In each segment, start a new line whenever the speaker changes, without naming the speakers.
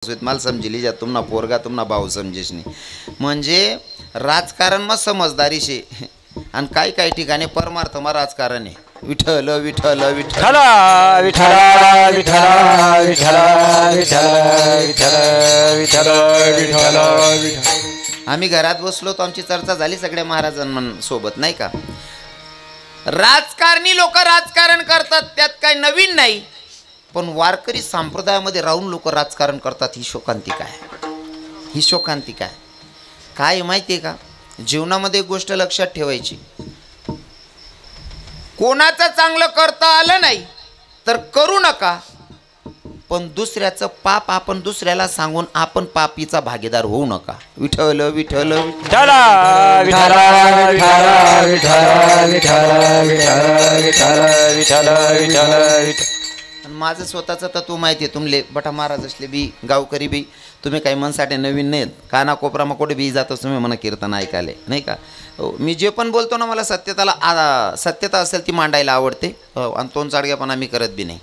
मला समजिली जा तुम्हाला पोरगा तुम्हाला भाऊ समजेश नाही म्हणजे राजकारण मग समजदारी शे आणि काही काही ठिकाणी परमार्थ मग राजकारण आहे. विठ्ठल विठ्ठल विठ्ठल
विठ्ठल विठ्ठल विठ्ठल विठ्ठल विठ्ठल विठ्ठल विठ्ठल.
आम्ही घरात बसलो तो आमची चर्चा झाली सगळ्या महाराजांसोबत नाही का. राजकारणी लोक राजकारण करतात त्यात काही नवीन नाही, पण वारकरी संप्रदायामध्ये राहून लोक राजकारण करतात ही शोकांतिका आहे. ही शोकांतिका आहे. काय माहिती आहे का, जीवनामध्ये एक गोष्ट लक्षात ठेवायची, कोणाचं चांगलं करता आलं नाही तर करू नका, पण दुसऱ्याचं पाप आपण दुसऱ्याला सांगून आपण पापीचा भागीदार होऊ नका. विठ्ठल विठ्ठल
विठ्ठल विठ्ठल विठ्ठल विठ्ठल विठ्ठल विठ्ठल विठ्ठल.
माझं स्वतःचं तत्व माहिती आहे तुमले बटा महाराज असले बी गावकरी बी तुम्ही काही मनसाठी नवीन नाहीत. काना कोपरामा कुठे बी जातो तुम्ही म्हणा कीर्तन ऐकायला नाही का. मी जे पण बोलतो ना मला सत्यता असेल ती मांडायला आवडते आणि तोंड चाडग्यापणा मी करत बी नाही.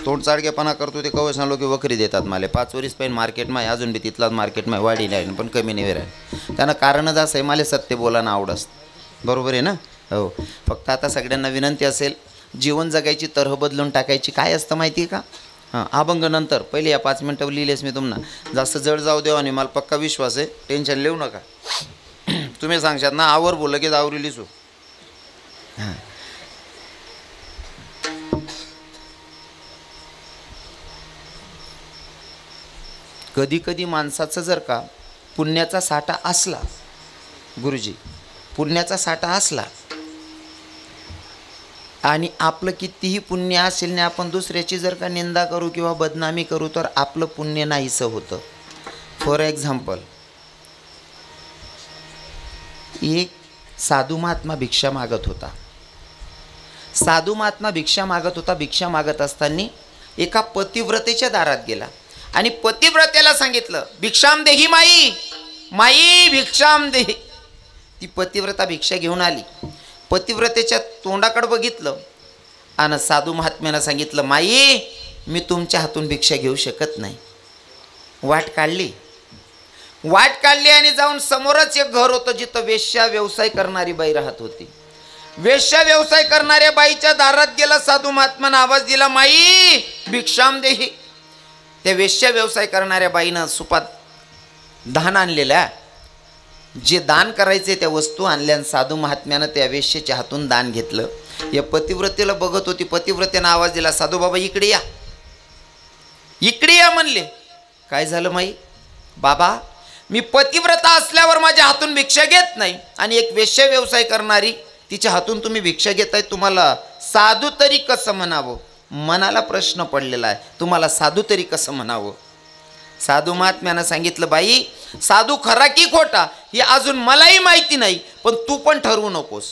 तोंड चाडग्यापणा करतो ते कवच ना लोक वखरी देतात मला 5 वर्ष पाहिजे मार्केटमध्ये अजून बी तिथलाच मार्केटमध्ये वाढी नाही पण कमी नाही राहील. त्यांना कारणच असं आहे मला सत्य बोलायला आवड असतं. बरोबर आहे ना. हो, फक्त आता सगळ्यांना विनंती असेल जीवन जगायची तऱ्हा बदलून टाकायची. काय असतं माहिती आहे का, हां अभंग नंतर पहिले या 5 मिनटं लिहिलेस मी तुम्हाला जास्त जड जाऊ देवा आणि मला पक्का विश्वास आहे टेन्शन लिहू नका. तुम्ही सांगशात ना आवर बोल लगेच आवरी लिसू. हां कधी कधी माणसाचं जर का पुण्याचा साठा असला, गुरुजी पुण्याचा साठा असला आणि आपलं कितीही पुण्य असेल ना आपण दुसऱ्याची जर का निंदा करू किंवा बदनामी करू तर आपलं पुण्य नाहीसं होतं. फॉर एक्झाम्पल एक साधू महात्मा भिक्षा मागत होता. साधू महात्मा भिक्षा मागत होता. भिक्षा मागत असताना एका पतिव्रतेच्या दारात गेला आणि पतिव्रतेला सांगितलं भिक्षाम देही माई, माई भिक्षाम देही. ती पतिव्रता भिक्षा घेऊन आली. पतिव्रतेच्या तोंडाकडे बघितलं आणि साधू महात्म्यानं सांगितलं माई मी तुमच्या हातून भिक्षा घेऊ शकत नाही. वाट काढली आणि जाऊन समोरच एक घर होतं जिथं वेश्या व्यवसाय करणारी बाई राहत होती. वेश्या व्यवसाय करणाऱ्या बाईच्या दारात गेला साधू महात्म्यानं आवाज दिला माई भिक्षाम देही. त्या वेश्या व्यवसाय करणाऱ्या बाईनं सुपात दान आणलेल्या जे दान करायचे त्या वस्तू आणल्या आणि साधू महात्म्यानं त्या वेश्येच्या हातून दान घेतलं. या पतिव्रतेला बघत होती. पतिव्रतेनं आवाज दिला साधू बाबा इकडे या, इकडे या म्हणले. काय झालं माई? बाबा मी पतिव्रता असल्यावर माझ्या हातून भिक्षा घेत नाही आणि एक वेश्या व्यवसाय करणारी तिच्या हातून तुम्ही भिक्षा घेताय, तुम्हाला साधू तरी कसं म्हणावं? मनाला प्रश्न पडलेला आहे, तुम्हाला साधू तरी कसं म्हणावं? साधू महात्म्यानं सांगितलं बाई साधू खरा की खोटा हे अजून मलाही माहिती नाही, पण तू पण ठरवू नकोस.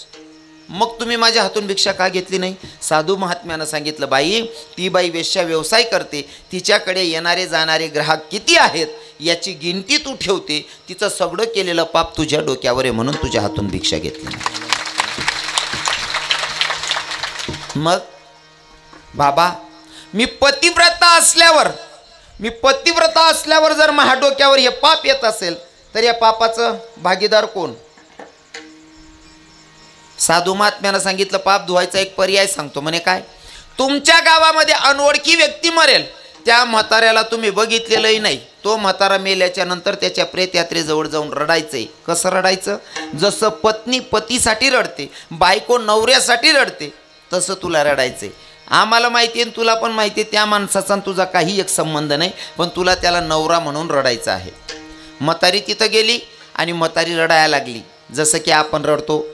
मग तुम्ही माझ्या हातून भिक्षा का घेतली नाही? साधू महात्म्यानं सांगितलं बाई ती बाई वेश्या व्यवसाय करते, तिच्याकडे येणारे जाणारे ग्राहक किती आहेत याची गिनती तू ठेवते, तिचं सगळं केलेलं पाप तुझ्या डोक्यावर आहे म्हणून तुझ्या हातून भिक्षा घेतली. मग बाबा मी पतिव्रता असल्यावर जर माझ्या डोक्यावर हे पाप येत असेल तर या पापाचं भागीदार कोण? साधू महात्म्यानं सांगितलं पाप धुवायचा एक पर्याय सांगतो. म्हणे काय? तुमच्या गावामध्ये अनोळखी व्यक्ती मरेल, त्या म्हाताऱ्याला तुम्ही बघितलेलंही नाही, तो म्हातारा मेल्याच्या नंतर त्याच्या प्रेतयात्रेजवळ जाऊन रडायचंय. कसं रडायचं? जसं पत्नी पतीसाठी रडते, बायको नवऱ्यासाठी रडते, तसं तुला रडायचंय. आम्हाला माहिती आहे तुला पण माहिती आहे त्या माणसाचा तुझा काही एक संबंध नाही, पण तुला त्याला नवरा म्हणून रडायचं आहे. म्हातारी तिथं गेली आणि म्हातारी रडायला लागली. जसं की आपण रडतो,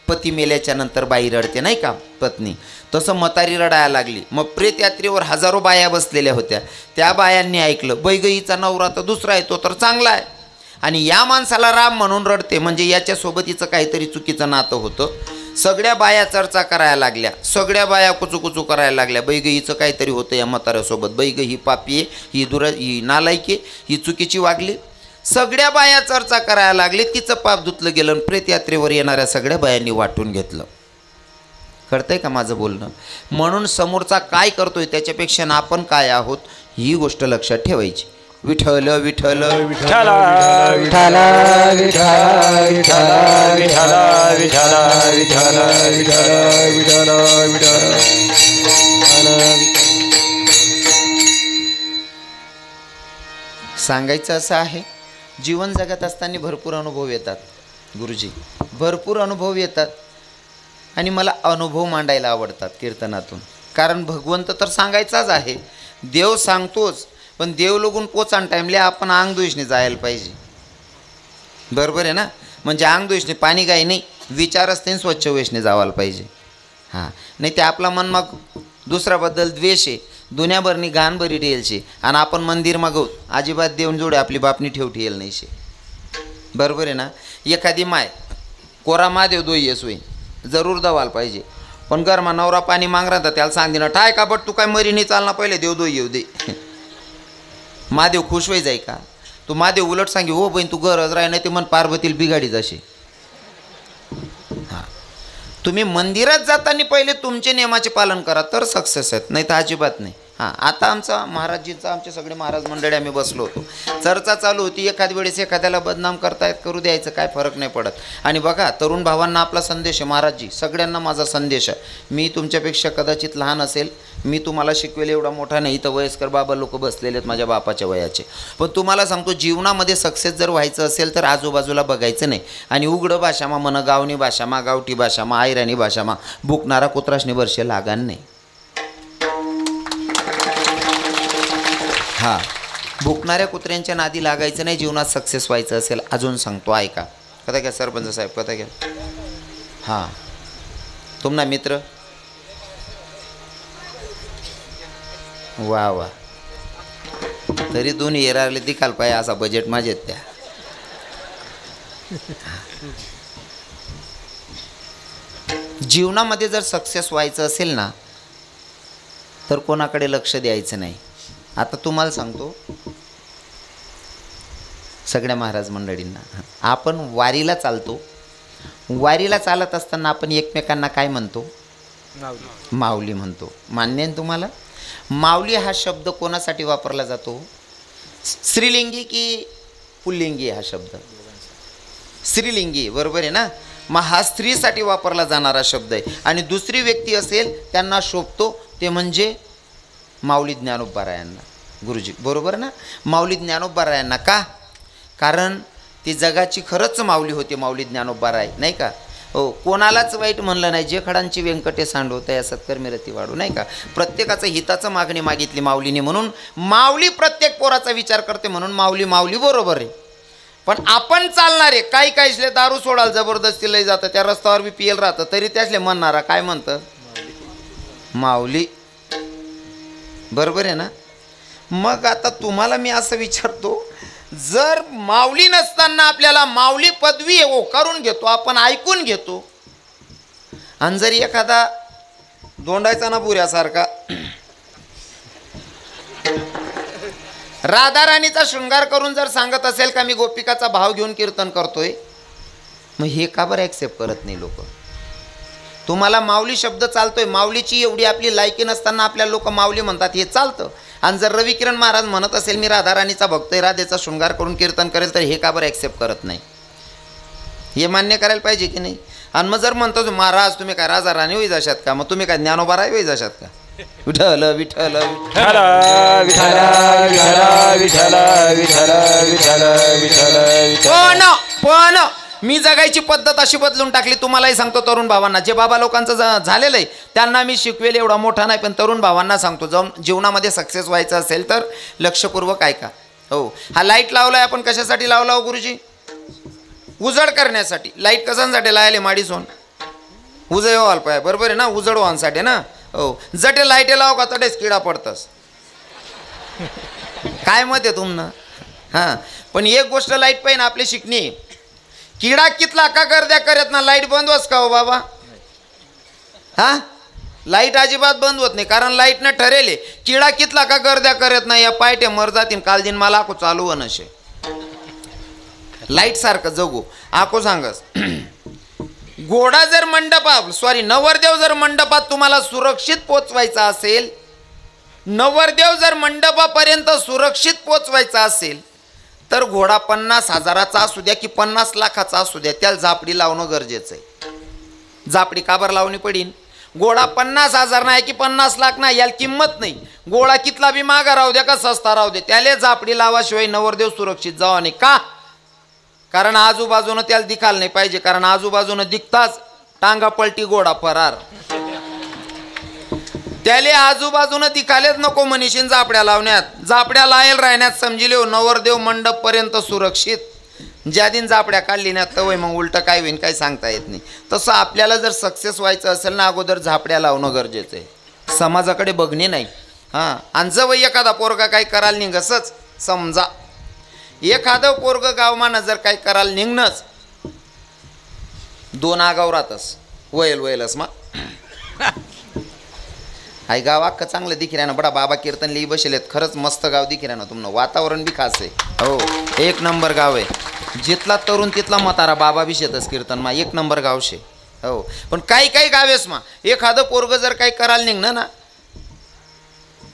पती मेल्याच्या नंतर बाई रडते नाही का पत्नी, तसं म्हातारी रडायला लागली. मग प्रेतयात्रेवर हजारो बाया बसलेल्या होत्या. त्या बायांनी ऐकलं बैगईचा नवरा तर दुसरा आहे, तो तर चांगला आहे आणि या माणसाला राम म्हणून रडते, म्हणजे याच्यासोबत हिचं काहीतरी चुकीचं नातं होतं. सगळ्या बाया चर्चा करायला लागल्या, सगळ्या बाया कुचू करायला लागल्या. बैगईचं काहीतरी होतं या म्हाताऱ्यासोबत, बैग ही पापी आहे, ही नालायकी आहे, ही चुकीची वागली. सगळ्या बाया चर्चा करायला लागले. तिचं पाप धुतलं गेलं आणि प्रेतयात्रेवर येणाऱ्या सगळ्या बायांनी वाटून घेतलं. कळतंय का माझं बोलणं? म्हणून समोरचा काय करतोय त्याच्यापेक्षा आपण काय आहोत ही गोष्ट लक्षात ठेवायची. विठ्ठल विठ्ठल
विठ्ठल विठ्ठल विठ्ठल विठ्ठल विठ्ठल विठ्ठल विठ्ठल विठ्ठल विठ्ठल
सांगायचं असं आहे, जीवन जगत असताना भरपूर अनुभव येतात गुरुजी, भरपूर अनुभव येतात आणि मला अनुभव मांडायला आवडतात कीर्तनातून. कारण भगवंत तर सांगायचाच आहे, देव सांगतोच, पण देव लोगून पोचान टाईमले आपण अंग द्वेषने जायला पाहिजे. बरोबर आहे ना? म्हणजे अंग द्वेषने पाणी काही नाही, विचार असते स्वच्छ वेशने जावायला पाहिजे. हां, नाही ते आपला मन मग दुसऱ्याबद्दल द्वेष आहे, दुनियाभरनी घाण बरी ठेलशे आणि आपण मंदिर मागवू अजिबात देऊन जोडे आपली बापनी ठेव ठेल नाही शे. बरोबर आहे ना? एखादी माय कोरा महादेव दोई येस होई जरूर दवाल पाहिजे, पण घरमा नवरा पाणी माग राहता त्याला सांग ना ठाय का बट तू काय मरी नाही चालना पहिले देव दोई येऊ दे. महादेव खुश होई जाई का? तू महादेव उलट सांगे हो बहीण तू गरज राही नाही ते मन पार्वतीला बिघाडी जाशी. हां, तुम्ही मंदिरात जाताना पहिले तुमचे नियमाचे पालन करा तर सक्सेस आहेत, नाही तर अजिबात नाही. हां, आता आमचा महाराजजींचा आमचे सगळे महाराज मंडळी आम्ही बसलो होतो, चर्चा चालू होती. एखाद वेळेस एखाद्याला बदनाम करतायत करू द्यायचं, काय फरक नाही पडत. आणि बघा तरुण भावांना आपला संदेश आहे, महाराजजी सगळ्यांना माझा संदेश आहे, मी तुमच्यापेक्षा कदाचित लहान असेल, मी तुम्हाला शिकवेल एवढा मोठा नाही, इथं वयस्कर बाबा लोक बसलेले आहेत माझ्या बापाच्या वयाचे, पण तुम्हाला सांगतो जीवनामध्ये सक्सेस जर व्हायचं असेल तर आजूबाजूला बघायचं नाही आणि उघडं भाषामा मन गावनी भाषामा गावठी भाषामा आयराणी भाषामा बुकणारा कुत्राशनी वर्षे लागान नाही. हां, भुकणाऱ्या कुत्र्यांच्या नादी लागायचं नाही जीवनात सक्सेस व्हायचं असेल. अजून सांगतो ऐका, कथा घ्या सरपंच साहेब, कथा घ्या. हां, तुमना मित्र वा वा, तरी दोन्ही येरारले दिखाल पाय असा बजेट माझेत त्या. जीवनामध्ये जर सक्सेस व्हायचं असेल ना तर कोणाकडे लक्ष द्यायचं नाही. आता तुम्हाला सांगतो सगळ्या महाराज मंडळींना, आपण वारीला चालतो, वारीला चालत असताना आपण एकमेकांना काय म्हणतो? माऊली म्हणतो. मान्य आहे तुम्हाला? माऊली हा शब्द कोणासाठी वापरला जातो? स्त्रीलिंगी की पुल्लिंगी? हा शब्द स्त्रीलिंगी, बरोबर आहे ना? मग हा स्त्रीसाठी वापरला जाणारा शब्द आहे आणि दुसरी व्यक्ती असेल त्यांना शोभतो ते म्हणजे माऊली ज्ञानोबारायांना. गुरुजी बरोबर ना? माऊली ज्ञानोबारायांना का? कारण ती जगाची खरंच माऊली होती माऊली ज्ञानोबाराय, नाही का? हो, कोणालाच वाईट म्हणलं नाही, जे खडांची व्यंकटे सांडवत या सत्कर्मी रती वाढू, नाही का? प्रत्येकाचं हिताचं मागणी मागितली माऊलीने, म्हणून माऊली प्रत्येक पोराचा विचार करते, म्हणून माऊली माऊली बरोबर आहे. पण आपण चालणारे काही काहीसले दारू सोडाल जबरदस्ती लई जातं, त्या रस्त्यावर बी पियल राहतं, तरी त्यासले म्हणणारा काय म्हणतं? माऊली. बरोबर आहे ना? मग आता तुम्हाला मी असं विचारतो, जर माऊली नसताना आपल्याला माऊली पदवी ओकारून घेतो आपण, ऐकून घेतो, आणि जर एखादा दोंडायचा ना पुऱ्यासारखा राधा राणीचा शृंगार करून जर सांगत असेल का मी गोपिकाचा भाव घेऊन कीर्तन करतोय, मग हे का बरं ॲक्सेप्ट करत नाही लोक? तुम्हाला माऊली शब्द चालतोय, माऊलीची एवढी आपली लायकी नसताना आपल्याला लोक माऊली म्हणतात, हे चालतं. आणि जर रविकिरण महाराज म्हणत असेल मी राधा राणीचा भक्त आहे, राधेचा शृंगार करून कीर्तन करेल, तर हे का बरं ॲक्सेप्ट करत नाही? हे मान्य करायला पाहिजे की नाही? आणि मग जर म्हणतो महाराज तुम्ही काय राजा राणी होई जाशात का, मग तुम्ही काय ज्ञानोबाराय होई जाशात का? विठ्ठल विठ्ठल
विठ्ठल विठ्ठल विठ्ठल विठ्ठल विठ्ठल विठ्ठल.
पण मी जगायची पद्धत अशी बदलून टाकली. तुम्हालाही सांगतो तरुण भावांना, जे बाबा लोकांचं झालेलं आहे त्यांना मी शिकवेल एवढा मोठा नाही, पण तरुण भावांना सांगतो, जाऊन जीवनामध्ये सक्सेस व्हायचं असेल तर लक्षपूर्वक ऐका. हो, हा लाईट लावलाय आपण कशासाठी लावला हो गुरुजी? उजड करण्यासाठी. लाईट कशासाठी लायले? माडी सोन उजळ व्हाल पाय, बरोबर आहे ना? उजड व्हासाठी ना. हो, जटे लाईटे लाव का तटेच किडा पडतस. काय मत आहे तुमनं? हां, पण एक गोष्ट लाईट पाहिजे आपली शिकणी, किडा कितला का गर्द्या करत ना, लाईट बंद होस का हो बाबा? हां, लाईट अजिबात बंद होत नाही, कारण लाईटनं ठरेले किडा कितला का गर्द्या करत नाही, या पायटे मर जातील काल दिन मला आको चालू व नशे. लाईट सारखं जगू आको सांगस. घोडा जर मंडपात नवरदेव जर मंडपात तुम्हाला सुरक्षित पोचवायचा असेल, नवरदेव जर मंडपापर्यंत सुरक्षित पोचवायचा असेल तर घोडा 50,000चा असू द्या की 50 लाखाचा असू द्या, त्याला झापडी लावणं गरजेचं आहे. झापडी का बरं लावणी पडीन? घोडा 50,000 नाही की 50 लाख नाही, याला किंमत नाही. घोडा कितला बी मागा राहू द्या का सस्ता राहू दे, त्याला झापडी लावाशिवाय नवरदेव सुरक्षित जावा नाही. का? कारण आजूबाजूनं त्याला दिखायला नाही पाहिजे, कारण आजूबाजूनं दिखताच टांगा पलटी घोडा फरार. त्याले आजूबाजूनं दिखायलेच नको मनीषीन झापड्या लावण्यात. झापड्या लायल राहण्यात समजिले नवरदेव मंडप पर्यंत सुरक्षित. ज्या दिन झापड्या काढली ना तवय मग उलट काय होईन काय सांगता येत नाही. तसं आपल्याला जर सक्सेस व्हायचं असेल ना अगोदर झापड्या लावणं गरजेचं आहे. समाजाकडे बघणे नाही. हां, आणि जवळ एखादा पोरगा काही करायला निघसच समजा, एखादं पोरग गावमानं जर काही करायला निघणंच 2 आगाव राहतस वयलच मग आई गाव अख्खं चांगलं दिखी ना बडा बाबा कीर्तन लिही बसलेत. खरंच मस्त गाव दिखी ना तुम्हाला. वातावरण बी खास आहे. हो, 1 नंबर गाव आहे. जिथला तरुण तिथला म्हातारा बाबा बी शेतच कीर्तन मा 1 नंबर गाव शे. हो, पण काही गावेस मा एखादं पोरग जर काही करायला निघणं ना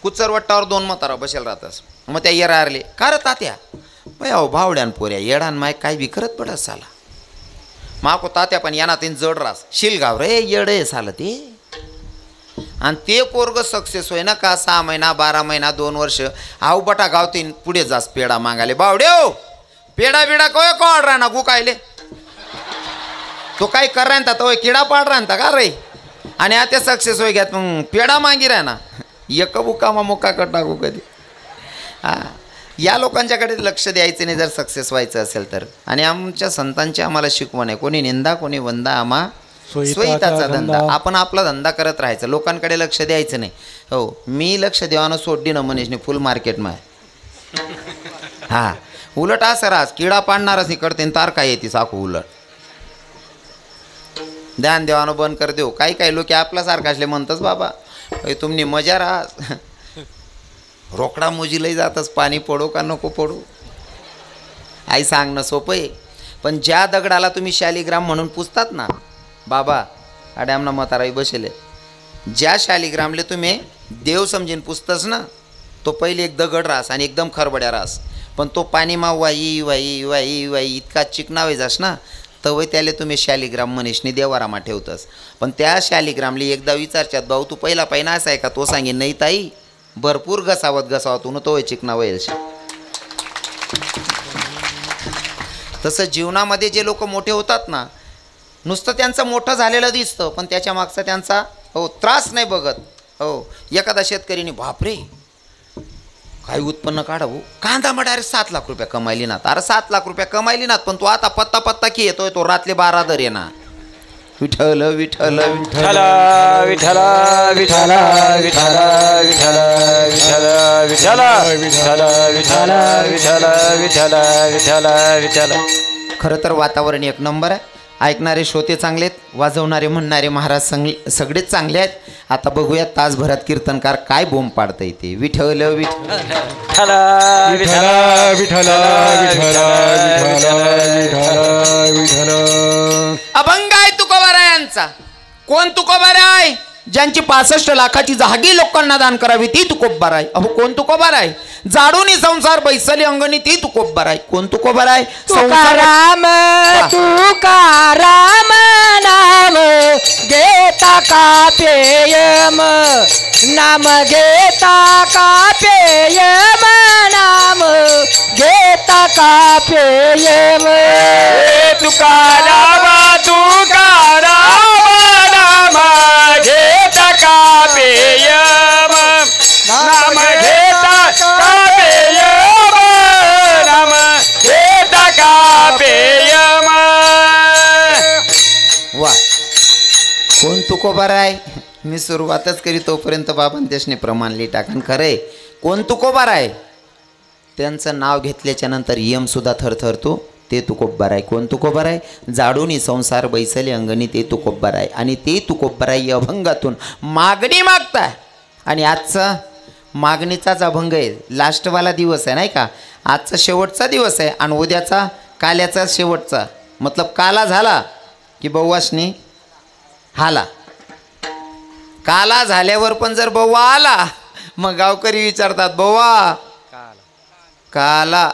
कुचरवट्टावर 2 म्हातारा बसेल राहतस. मग त्या येरा आरले का रे तात्या बाय अहो भावड्यान पोऱ्या येडान माय काय बी करत पडत साला माको तात्या पण यांना तीन जड रास शिलगाव रे येडे साला ते. आणि ते पोरग सक्सेस होय ना का 6 महिना 12 महिना 2 वर्ष आऊ बटा गावतीन पुढे जास पेडा मागाले. बावडे हो पेडा बिडा कोय कोड राहना गुकायले तो काही कर राहता तो किडा पाड राहता का रे. आणि आता सक्सेस होय घ्यात मग पेडा मागी राहना एक बुकामा मुका कट टाकू कधी. हां, या लोकांच्याकडे लक्ष द्यायचं नाही जर सक्सेस व्हायचं असेल तर. आणि आमच्या संतांची आम्हाला शिकवण आहे, कोणी निंदा कोणी वंदा, आम्हा सोयीताचा धंदा. आपण आपला धंदा करत राहायचं, लोकांकडे लक्ष द्यायचं नाही. हो, मी लक्ष देवानं सोडली ना मनीषने फुल मार्केट मा. हां, उलट असं राहस किडा पाडणारच इकडते तार काय येते साखू उलट ध्यान देवानं बंद कर देऊ. काही लोक आपल्यासारखा असले म्हणतच बाबा तुम्ही मजा राहस रोकडा मोजीलाही जातच पाणी पडो का नको पडो आई सांगणं सोपं आहे. पण ज्या दगडाला तुम्ही शालिग्राम म्हणून पुजतात ना बाबा आड्यामना म्हाताराई बसेले, ज्या शालिग्रामले तुम्ही देव समजीन पुजतस ना तो पहिले एक दगड रास आणि एकदम खरबड्या रास. पण तो पाणी मा वाई वाई वाई वाई इतका चिकना जास ना तवय त्याला तुम्ही शालिग्राम मनीषने देवारामा ठेवतस. पण त्या शालिग्रामली एकदा विचारच्यात भाऊ तू पहिला पैना असा आहे का, तो सांगेन नाही ताई भरपूर घसावत न तो चिकना वयल. तसं जीवनामध्ये जे लोक मोठे होतात ना नुसतं त्यांचं मोठं झालेलं दिसतं पण त्याच्या मागचा त्यांचा त्रास नाही बघत. हो, एखादा शेतकरीने बापरे काही उत्पन्न काढावं कांदा मग डायरेक्ट 7 लाख रुपये कमायली नात. अरे 7 लाख रुपये कमायली नात पण तो आता पत्ता की येतोय तो रातले 12 दर येणार. विठ्ठल विठ्ठल
विठ्ठल विठ्ठल विठ्ठल विठ्ठल विठ्ठल विठ्ठल विठ्ठल विठ्ठल विठ्ठल विठ्ठल विठ्ठल विठ्ठल.
खरं तर वातावरण 1 नंबर आहे. ऐकणारे श्रोते चांगले आहेत, वाजवणारे म्हणणारे महाराज सगळेच चांगले आहेत. आता बघूया तासभरात कीर्तनकार काय बोंब पाडता येते. विठ्ठल विठ्ठल
विठ्ठल विठ्ठल विठ्ठल विठ्ठल.
अभंग आहे तुकोबारायांचा. कोण तुकोबार आहे? ज्यांची 65 लाखाची जहागी लोकांना दान करावी ती तुकोबार आहे. अहो कोण तुकोबार आहे? जाडूनी संसार बैसली अंगणी ती तुकोबार आहे. कोण तुकोबार आहे?
तुकाराम तुकाराम नाम घेता का पेयम नाम घेता का पेयम नाम घेता का पेयम. तुकाराम तुकाराम नाम घेता का पेयम नाम घेता का पेयम नाम घेता का पेयम.
वा, कोण तुकोबार आहे? मी सुरुवातच करी तोपर्यंत बाबांनी त्याने प्रमाण लिही टाकन. खरे कोण तुकोबार आहे? त्यांचं नाव घेतल्याच्या नंतर यम सुद्धा थरथरतो ते तुकोबार आहे. कोण तुकोबार आहे? जाडूनी संसार बैसले अंगणी ते तुकोबार आहे. आणि ते तुकोबार आहे अभंगातून मागणी मागताय. आणि आजचा मागणीचाच अभंग आहे. लास्टवाला दिवस आहे नाही का. आजचा शेवटचा दिवस आहे आणि उद्याचा काल्याचा शेवटचा. मतलब काला झाला की बव्वासनी हाला. काला झाल्यावर पण जर बव्वा आला मग गावकरी विचारतात, बोवा काला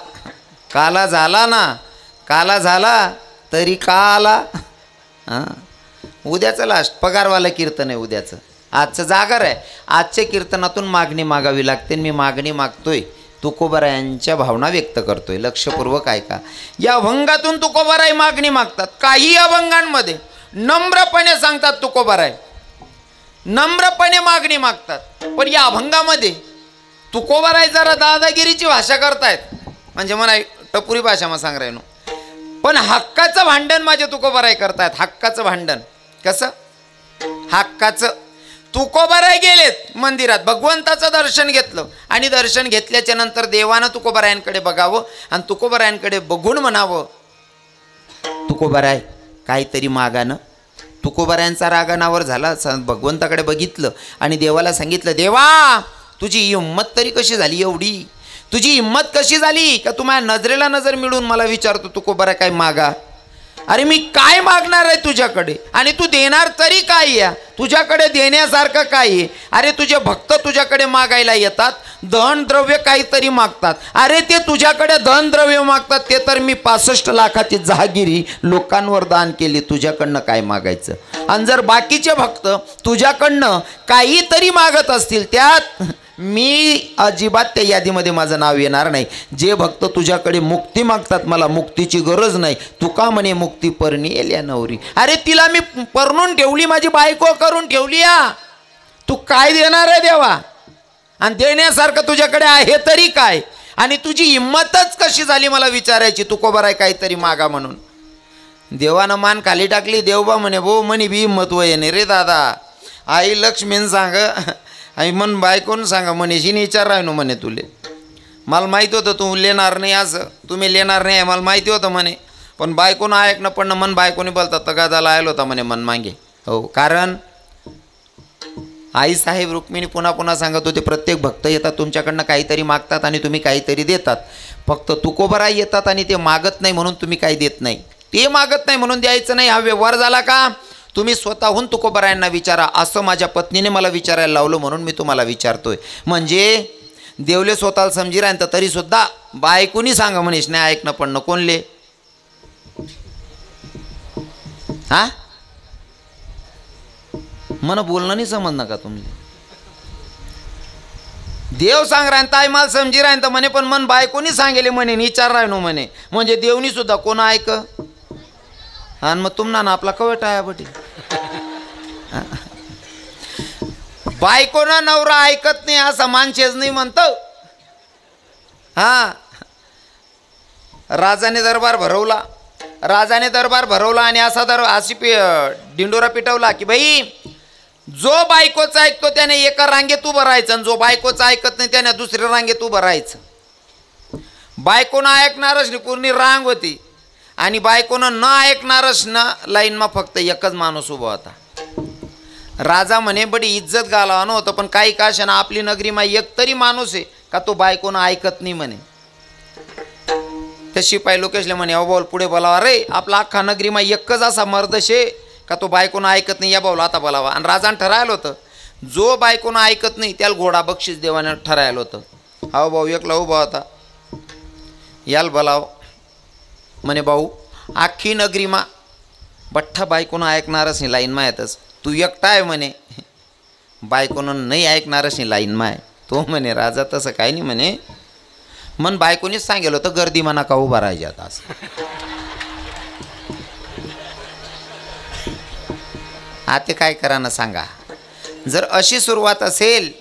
काला झाला ना, काला झाला तरी का आला? हां, उद्याचं लास्ट पगारवाला कीर्तन आहे उद्याचं. आजचं जागर आहे. आजच्या कीर्तनातून मागणी मागावी लागते. मी मागणी मागतोय, तुकोबारायांच्या भावना व्यक्त करतोय. लक्षपूर्वक ऐका. या अभंगातून तुकोबाराय मागणी मागतात. काही अभंगांमध्ये नम्रपणे सांगतात तुकोबाराय, नम्रपणे मागणी मागतात. पण या अभंगामध्ये तुकोबाराय जरा दादागिरीची भाषा करतायत, म्हणजे म्हणा टपुरी भाषा मग सांग राहिनो. पण हक्काचं भांडण माझे तुकोबाराय करतायत. हक्काचं भांडण कसं? हक्काचं. तुकोबाराय गेलेत मंदिरात, भगवंताचं दर्शन घेतलं आणि दर्शन घेतल्याच्या नंतर देवानं तुकोबारायांकडे बघावं आणि तुकोबारायांकडे बघून म्हणावं, तुकोबाराय काहीतरी मागानं. तुकोबारायांचा रागानावर झाला. भगवंताकडे बघितलं आणि देवाला सांगितलं, देवा तुझी हिंमत तरी कशी झाली एवढी? तुझी हिंमत कशी झाली का तू माझ्या नजरेला नजर मिळून मला विचारतो तुकोबाराय काय मागा? अरे मी काय मागणार आहे तुझ्याकडे आणि तू देणार तरी काय? या तुझ्याकडे देण्यासारखं काय आहे? अरे तुझे भक्त तुझ्याकडे मागायला येतात, धन द्रव्य काहीतरी मागतात. अरे ते तुझ्याकडे धन द्रव्य मागतात, ते तर मी 65 लाखाची जहागिरी लोकांवर दान केली, तुझ्याकडनं काय मागायचं? आणि जर बाकीचे भक्त तुझ्याकडनं काहीतरी मागत असतील, त्यात मी अजिबात त्या यादीमध्ये माझं नाव येणार नाही. जे भक्त तुझ्याकडे मुक्ती मागतात, मला मुक्तीची गरज नाही, तुका म्हणे मुक्ती परणी येल्या नवरी. अरे तिला मी परणून ठेवली, माझी बायको करून ठेवली. तू काय देणार आहे देवा? आणि देण्यासारखं तुझ्याकडे आहे तरी काय? आणि तुझी हिंमतच कशी झाली मला विचारायची तुकोबाराय काहीतरी मागा म्हणून? देवानं मान खाली टाकली. देवबा म्हणे, भो म्हणे बी हिंमत वय नाही रे दादा. आई लक्ष्मीन सांग, आई मन बायकोन सांगा म्हणे, शिनी विचार राहिनो म्हणे तुले. मला माहिती होतं तू लेणार नाही, असं तुम्ही लेणार नाही मला माहिती होतं म्हणे, पण बायकोनं ऐकणं पडणं मन बायकोने बोलतात तगादाला आयला होता म्हणे मन मागे. हो, कारण आई साहेब रुक्मिणी पुन्हा पुन्हा सांगत होते, प्रत्येक भक्त येतात तुमच्याकडनं काहीतरी मागतात आणि तुम्ही काहीतरी देतात. फक्त तुकोबाराय येतात आणि ते मागत नाही म्हणून तुम्ही काही देत नाही. ते मागत नाही म्हणून द्यायचं नाही, हा व्यवहार झाला का? तुम्ही स्वतःहून तुकोबारायांना विचारा. असं माझ्या पत्नीने मला विचारायला लावलं म्हणून मी तुम्हाला विचारतोय. म्हणजे देवले स्वतःला समजी राहतं तरी सुद्धा बायकोनी सांगा म्हणेश नाही ऐकणं पडणं कोणले? हा मन बोलणं नाही समजणं का तुम्ही? देव सांग राहता आई मला समजी राहतं म्हणे, पण मन बायकोनी सांगेले म्हणे विचार राहनो म्हणे. म्हणजे देवनी सुद्धा कोण ऐक आणि मग तुम्हाला ना आपला कवट आहे बटी. बायकोना नवरा ऐकत नाही असं माणसेच नाही म्हणतो. हा, राजाने दरबार भरवला. राजाने दरबार भरवला आणि अशी डिंडोरा पिटवला की भाई जो बायकोचं ऐकतो त्याने एका रांगेत उभं राहायचं आणि जो बायकोचं ऐकत नाही त्याने दुसऱ्या रांगेत उभं राहायचं. बायकोनं ऐकणारच नाही पूर्ण रांग होती आणि बायकोनं न ऐकणारच ना लाईनमा फक्त एकच माणूस उभा होता. राजा म्हणे बडी इज्जत घालावं होतं, पण काही काशानं आपली नगरीमा एक तरी माणूस आहे का तो बायकोनं ऐकत नाही म्हणे. त्या शिपाई लोकेशले म्हणे, अहो बोल पुढे बोलावा रे, आपला अख्खा नगरीमा एकच असा मर्दशे का तो बायकोनं ऐकत नाही, या बोला आता बोलावा. आणि राजानं ठरायला होतं जो बायकोनं ऐकत नाही त्याला घोडा बक्षीस देवाने ठरायला होतं. अहो भाऊ एकला उभा होता, याल बोलाव म्हणे भाऊ अख्खी नगरीमा बठ्ठा बायकोनं ऐकणारच नाही लाईनमा येतच, तू एकटा आहे म्हणे बायकोनं नाही ऐकणारच नाही लाईनमा आहे. तो म्हणे राजा तसं काही नाही म्हणे, मन बायकोनीच सांगेल होतं गर्दी म्हणा का उभा राहायचे आता असं. आता काय करा ना सांगा. जर अशी सुरुवात असेल,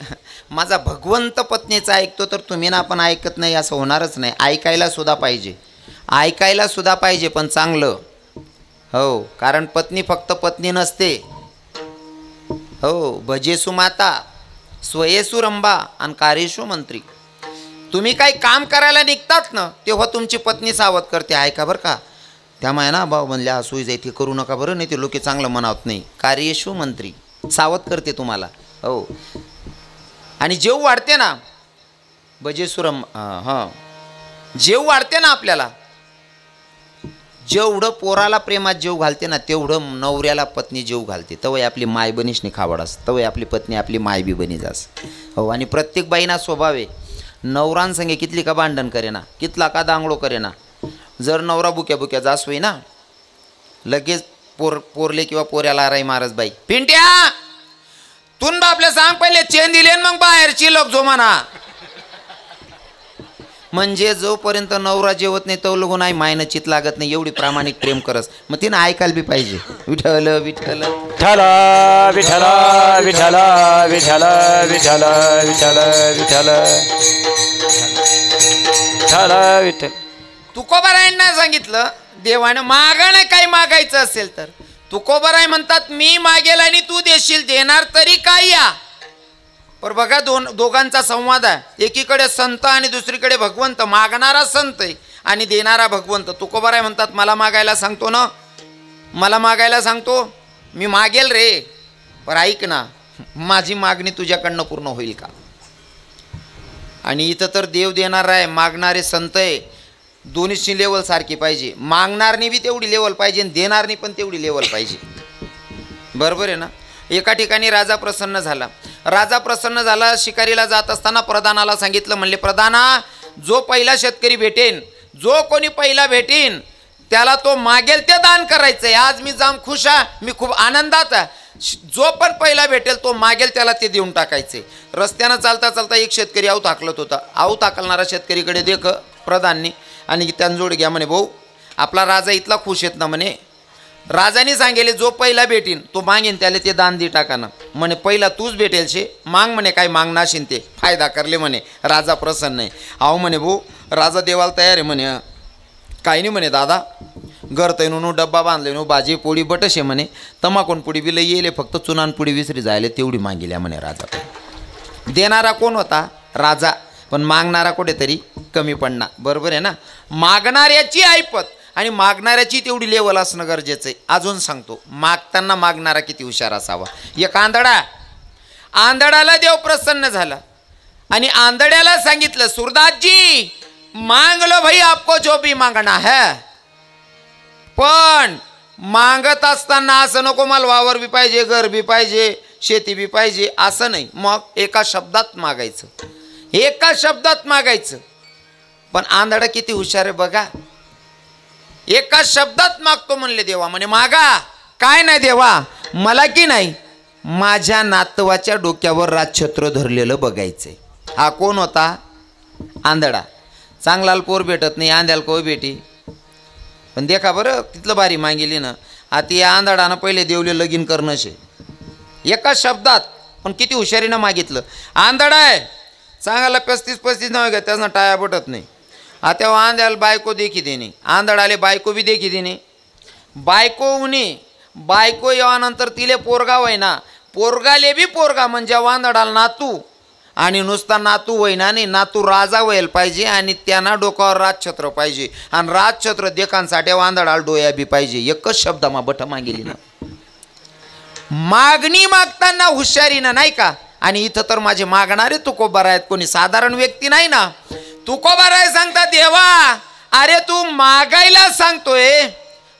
माझा भगवंत पत्नीचा ऐकतो तर तुम्ही ना आपण ऐकत नाही असं होणारच नाही. ऐकायला सुद्धा पाहिजे, ऐकायला सुद्धा पाहिजे पण चांगलं. हो, कारण पत्नी फक्त पत्नी नसते. हो, भजेसु माता स्वयेसु रंबा आणि कार्येषु मंत्री. तुम्ही काही काम करायला निघतात ना तेव्हा तुमची पत्नी सावध करते, ऐका बरं का त्यामुळे ना भाऊ म्हणल्या असू जाय ते करू नका बरं, नाही ते लोक चांगलं म्हणावत नाही. कार्येषु मंत्री सावध करते तुम्हाला. हो, आणि जेव वाढते ना भजेसु रंबा, हां जेव वाढते ना आपल्याला, जेवढं पोराला प्रेमात जीव घालते ना तेवढं नवऱ्याला पत्नी जीव घालते. तवय आपली माय बनीशनी खावड असं, तवय आपली पत्नी आपली माय बी बनी जास. हो, आणि प्रत्येक बाईना स्वभाव आहे, नवरान संगे कितली का भांडण करे ना, कितला का दांगडो करे ना. जर नवरा बुक्या बुक्या जास होई ना, लगेच पोरले किंवा पोऱ्याला राई मारस बाई. पिंट्या तुन आपल्या सांग पहिले चेन दिले मग बाहेरची लोक जो म्हणा. म्हणजे जोपर्यंत नवरा जेवत नाही तो लोक नाही मायनं चित लागत नाही, एवढी प्रामाणिक प्रेम करस. मग तिनं ऐकायला बी पाहिजे, विठ्ठल विठ्ठल
विठ्ठल विठ्ठल विठ्ठल विठ्ठल विठ्ठल विठ्ठल विठ्ठल विठ्ठल विठ्ठल.
तुकोबारायांना सांगितलं देवानं मागणं काही मागायचं असेल तर. तुकोबाराय म्हणतात मी मागेल आणि तू देशील, देणार तरी काय या. पर बघा दोघांचा संवाद आहे. एकीकडे संत आणि दुसरीकडे भगवंत. मागणारा संत आहे आणि देणारा भगवंत. तुकोबाराय म्हणतात मला मागायला सांगतो ना, मला मागायला सांगतो, मी मागेल रे, पर ऐक ना माझी मागणी तुझ्याकडनं पूर्ण होईल का. आणि इथं तर देव देणारा आहे, मागणारे संत आहे. दोन्हीची लेवल सारखी पाहिजे. मागणारनी बी तेवढी लेवल पाहिजे आणि देणारनी पण तेवढी लेवल पाहिजे. बरोबर आहे ना. एका ठिकाणी राजा प्रसन्न झाला. राजा प्रसन्न झाला, शिकारीला जात असताना प्रधानाला सांगितलं, म्हणले प्रधाना जो पहिला शेतकरी भेटेन, जो कोणी पहिला भेटेन त्याला तो मागेल ते दान करायचंय. आज मी जाम खुश आहे, मी खूप आनंदात आहे. जो पण पहिला भेटेल तो मागेल त्याला ते देऊन टाकायचे. रस्त्यानं चालता चालता एक शेतकरी आऊत हाकलत होता. आऊत हाकलणारा शेतकरीकडे देख प्रधाननी आणि त्यांजोड घ्या म्हणे, भाऊ आपला राजा इथला खुश येत ना म्हणे. राजाने सांगेले जो पहिला भेटीन तो मागेन त्याला ते दान दे टाका ना. म्हणे पहिला तूच भेटेल शे, माग म्हणे काय मागनाशीन ते फायदा करले म्हणे. राजा प्रसन्न आहे. अहो म्हणे भाऊ राजा देवाला तयार आहे म्हणे. काही नाही म्हणे दादा, घर तैनू डब्बा बांधले नो, भाजी पोळी बटशे म्हणे, तमाकून पुडी बिलं येले, फक्त चुनान पुडी विसरी जायले तेवढी मागिल्या म्हणे राजा. देणारा कोण होता? राजा. पण मागणारा कुठेतरी कमी पडणार. बरोबर आहे ना. मागणाऱ्याची ऐपत आणि मागणाऱ्याची तेवढी लेवल असणं गरजेचं आहे. अजून सांगतो, मागताना मागणारा किती हुशार असावा. एक आंधळाला देव प्रसन्न झाला आणि आंधळ्याला सांगितलं, सुरदासजी मांग लो भाई, आपको जो भी मांगना है. पण मागत असताना असं नको मला वावर बी पाहिजे, घर बी पाहिजे, शेती बी पाहिजे, असं नाही. मग एका शब्दात मागायचं, एका शब्दात मागायचं. पण आंधळा किती हुशार आहे बघा. एका शब्दात मागतो म्हणले देवा. म्हणे मागा. काय नाही देवा, मला की नाही माझ्या नातवाच्या डोक्यावर राजछत्र धरलेलं बघायचंय. हा कोण होता? आंधळा. चांगलाल पोर भेटत नाही, आंध्याला कोय भेटी. पण देखा बरं तिथलं भारी मागिली ना. आता या आंधळानं पहिले देवले लगीन करणं शे एका शब्दात. पण किती हुशारीनं मागितलं. आंधळा आहे, चांगला 35-35 नाव घ्या, त्यानं टाया बटत नाही. आता आंध्याला बायको देखी देणे, आंधळाले बायको बी देखी देणे. बायको उनी बायको येवानंतर तिले पोरगा होय ना, पोरगाले बी पोरगा म्हणजे आंधळाला नातू. आणि नुसता नातू होईना नाही, नातू राजा व्हायला पाहिजे आणि त्यांना डोक्यावर राजछत्र पाहिजे. आणि राजछत्र देखांसाठी आंधळाला डोया बी पाहिजे. एकच शब्दामा बठ मागिली ना. मागणी मागताना हुशारीनं नाही का. आणि इथं तर माझे मागणारे तुकोबाराय आहेत, कोणी साधारण व्यक्ती नाही ना. तुकोबाराय सांगता देवा अरे तू मागायला सांगतोय,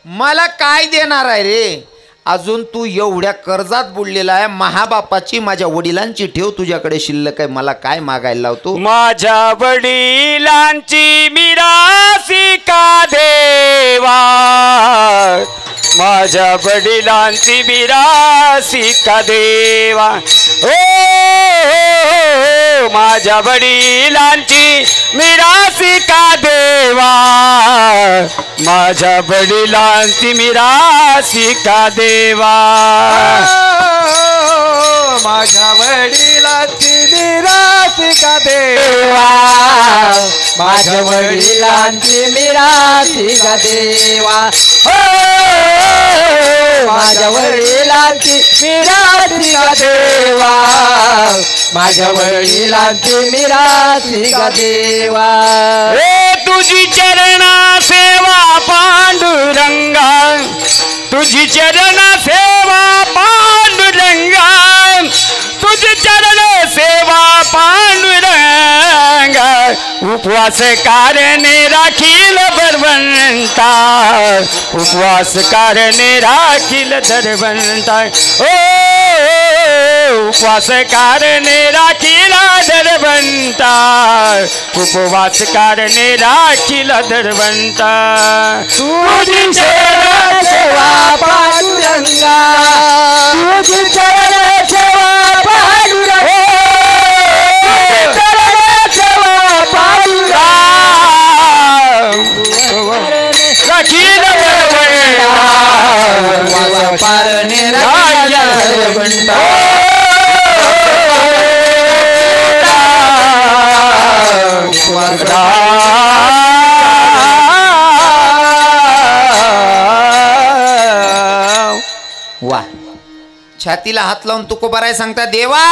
मला काय देणार आहे रे. अजून तू एवढ्या कर्जात बुडलेला आहे, महाबापाची माझ्या वडिलांची ठेव तुझ्याकडे शिल्लक आहे, मला काय मागायला लावतो.
माझ्या वडिलांची मिरासी का देवा, माझ्या वडिलांची मिरासी का देवा. ओ माझ्या वडिलांची मिरासी का देवा, माझ्या वडिलांची मिरासी का देवा.
माझ्या वडिलांची मिरासी का देवा, माझ्या वडिलांची मिरासी का देवा. माझ्या वडिलांची मिरासी का देवा, माझ्या वडिलांची मिरासी का देवा.
तुझी चरणा सेवा पांडुरंगा, तुझी चरणा सेवा पांडुरंगा, तुझी चरण सेवा पांडुरंगा. उपवास कारणे राखील बळवंता, उपवास कारणे राखील धरवंता ओ उपवास कारणे राखील धरवंता उपवास कारणे राखील धरवंता
तुझी चरण सेवा पांडुरंगा तुझी चरण सेवा पांडुरंगा चरण सेवा पांडुरंगा
राखील धरवंता
पारणे राखील धरवंता
वा छातीला हात लावून तुकोबाराय सांगता देवा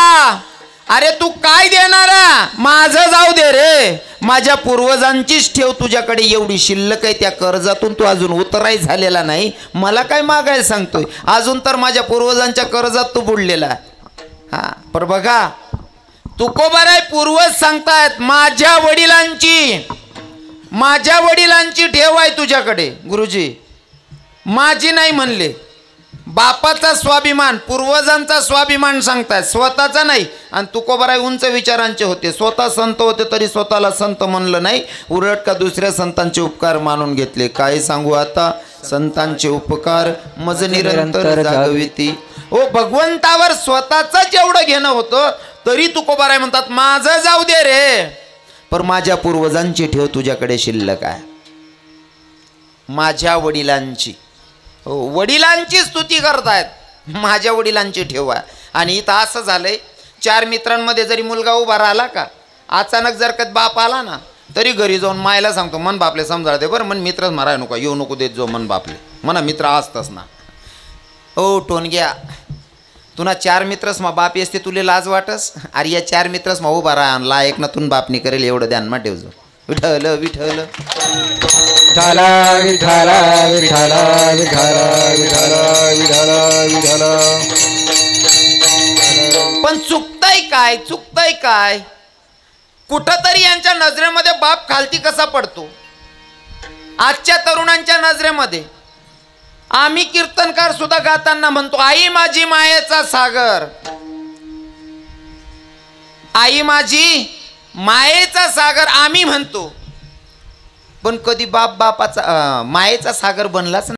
अरे तू काय देणार माझं जाऊ दे रे माझ्या पूर्वजांचीच ठेव तुझ्याकडे एवढी शिल्लक आहे त्या कर्जातून तू अजून उतराई झालेला नाही मला काय मागायला सांगतोय अजून तर माझ्या पूर्वजांच्या कर्जात तू बुडलेला हा पर बघा तुकोबाराय पूर्वज सांगतायत माझ्या वडिलांची ठेव आहे तुझ्याकडे गुरुजी माझी नाही म्हणले बापाचा स्वाभिमान पूर्वजांचा स्वाभिमान सांगतायत स्वतःचा नाही आणि तुकोबाराय उंच विचारांचे होते स्वतः संत होते तरी स्वतःला संत म्हणलं नाही उलट का दुसऱ्या संतांचे उपकार मानून घेतले काय सांगू आता संतांचे उपकार मज निरंतर जागविती ओ भगवंतावर स्वतःच एवढं घेणं होतं तरी तुकोबाराय म्हणतात माझं जाऊ दे रे पर माझ्या पूर्वजांची ठेव तुझ्याकडे शिल्लक आहे माझ्या वडिलांची स्तुती करतायत माझ्या वडिलांची ठेव आहे आणि इथं असं झालंय 4 मित्रांमध्ये जरी मुलगा उभा राहिला का अचानक जर का बाप आला ना तरी घरी जाऊन मायला सांगतो मन बापले समजा दे बरं मन मित्रच माराय नको येऊ नको देत जो मन बापले म्हणा मित्र असतच ना ओ टोनग्या तुना 4 मित्रस मा बाप असते तुले लाज वाटस अरे या 4 मित्रस मा उभा राहा लायक ना तुन बापनी करेल एवढं ध्यान मा ठेवजो विठ्ठल विठ्ठल
विठ्ठल विठ्ठल विठ्ठल विठ्ठल विठ्ठल विठ्ठल
पण चुकतंय काय कुठंतरी यांच्या नजरेमध्ये बाप खालती कसा पडतो आजच्या तरुणांच्या नजरेमध्ये आम्ही कीर्तनकार सुद्धा गाताना म्हणतो आई माझी मायेचा सागर आई माझी मायेचा सागर आम्ही म्हणतो पण कधी बापाचा मायेचा सागर बनलाच